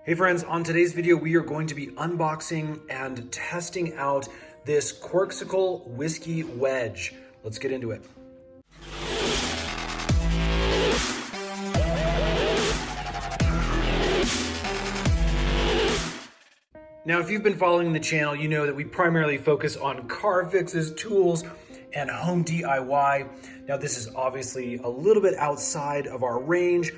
Hey friends, on today's video, we are going to be unboxing and testing out this Corksicle whiskey wedge. Let's get into it. Now, if you've been following the channel, you know that we primarily focus on car fixes, tools, and home DIY. Now, this is obviously a little bit outside of our range,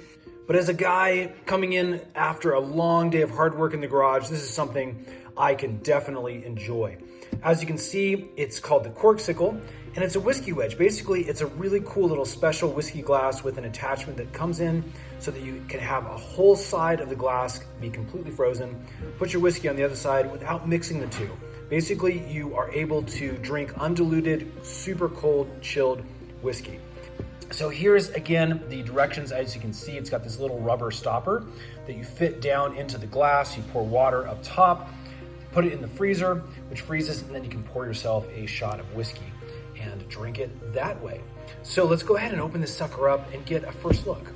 but as a guy coming in after a long day of hard work in the garage, this is something I can definitely enjoy. As you can see, it's called the Corksicle, and it's a whiskey wedge. Basically, it's a really cool little special whiskey glass with an attachment that comes in so that you can have a whole side of the glass be completely frozen, put your whiskey on the other side without mixing the two. Basically, you are able to drink undiluted, super cold, chilled whiskey. So here's again the directions. As you can see, it's got this little rubber stopper that you fit down into the glass. You pour water up top, put it in the freezer, which freezes, and then you can pour yourself a shot of whiskey and drink it that way. So let's go ahead and open this sucker up and get a first look.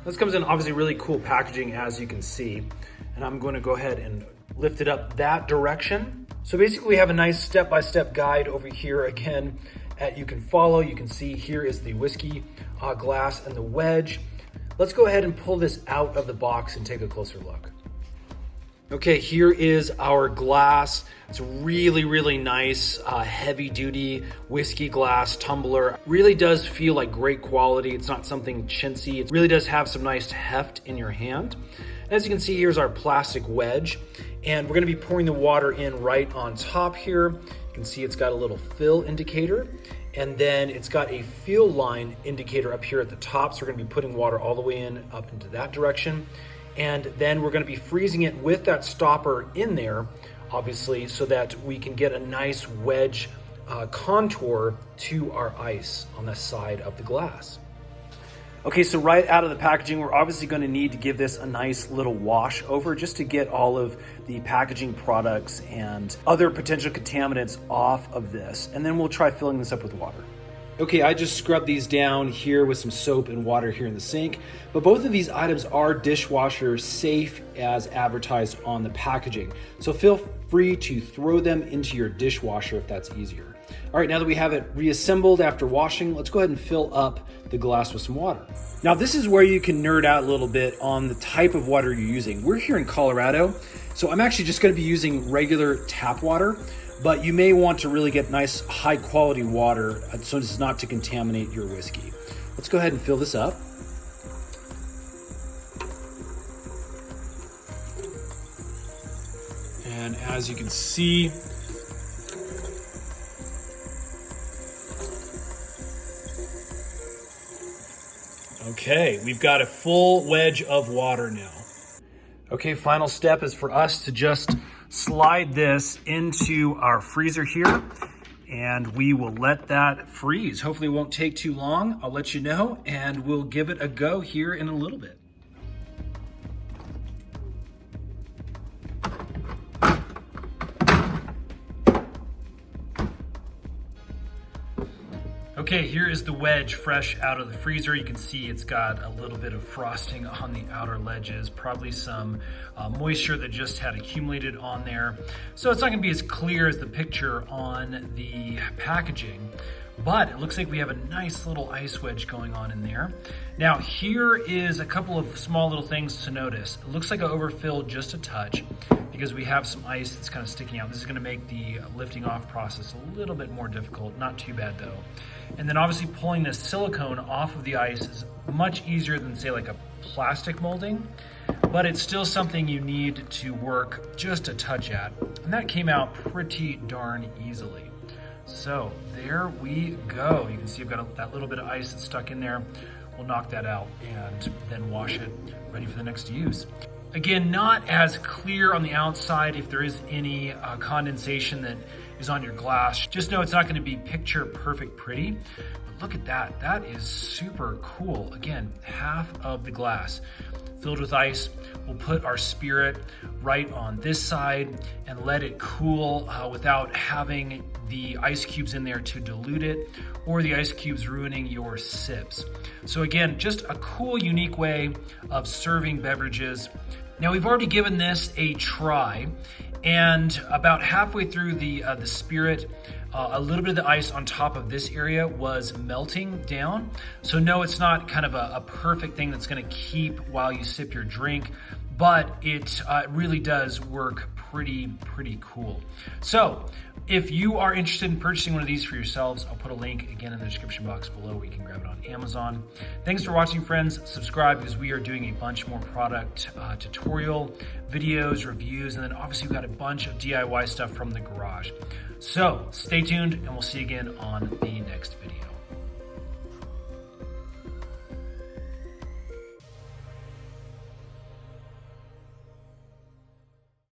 This comes in obviously really cool packaging, as you can see, and I'm going to go ahead and lift it up that direction. So basically we have a nice step-by-step guide over here again. You can follow. You can see here is the whiskey glass and the wedge. Let's go ahead and pull this out of the box and take a closer look. Okay, here is our glass. It's a really, really nice, heavy duty whiskey glass tumbler. Really does feel like great quality. It's not something chintzy. It really does have some nice heft in your hand. As you can see, here's our plastic wedge, and we're gonna be pouring the water in right on top here. You can see it's got a little fill indicator, and then it's got a fill line indicator up here at the top. So we're gonna be putting water all the way in up into that direction. And then we're gonna be freezing it with that stopper in there, obviously, so that we can get a nice wedge contour to our ice on the side of the glass. Okay, so right out of the packaging, we're obviously going to need to give this a nice little wash over just to get all of the packaging products and other potential contaminants off of this. And then we'll try filling this up with water. Okay, I just scrubbed these down here with some soap and water here in the sink, but both of these items are dishwasher safe as advertised on the packaging. So feel free to throw them into your dishwasher if that's easier. All right, now that we have it reassembled after washing, let's go ahead and fill up the glass with some water. Now this is where you can nerd out a little bit on the type of water you're using. We're here in Colorado, so I'm actually just gonna be using regular tap water, but you may want to really get nice high quality water so as not to contaminate your whiskey. Let's go ahead and fill this up. And as you can see, okay, we've got a full wedge of water now. Okay, final step is for us to just slide this into our freezer here, and we will let that freeze. Hopefully it won't take too long. I'll let you know, and we'll give it a go here in a little bit. Okay, here is the wedge fresh out of the freezer. You can see it's got a little bit of frosting on the outer ledges, probably some moisture that just had accumulated on there. So it's not gonna be as clear as the picture on the packaging, but it looks like we have a nice little ice wedge going on in there. Now here is a couple of small little things to notice. It looks like I overfilled just a touch because we have some ice that's kind of sticking out. This is gonna make the lifting off process a little bit more difficult, not too bad though. And then obviously pulling this silicone off of the ice is much easier than say like a plastic molding, but it's still something you need to work just a touch at. And that came out pretty darn easily. So there we go. You can see I've got that little bit of ice that's stuck in there. We'll knock that out and then wash it, ready for the next use. Again, not as clear on the outside if there is any condensation that is on your glass. Just know it's not gonna be picture perfect pretty, but look at that. That is super cool. Again, half of the glass filled with ice. We'll put our spirit right on this side and let it cool without having the ice cubes in there to dilute it or the ice cubes ruining your sips. So again, just a cool, unique way of serving beverages Now we've already given this a try, and about halfway through the spirit, a little bit of the ice on top of this area was melting down. So no, it's not kind of a perfect thing that's gonna keep while you sip your drink, but it really does work pretty cool. So if you are interested in purchasing one of these for yourselves, I'll put a link again in the description box below where you can grab it on Amazon. Thanks for watching, friends. Subscribe because we are doing a bunch more product tutorial videos, reviews, and then obviously we've got a bunch of DIY stuff from the garage. So stay tuned and we'll see you again on the next video.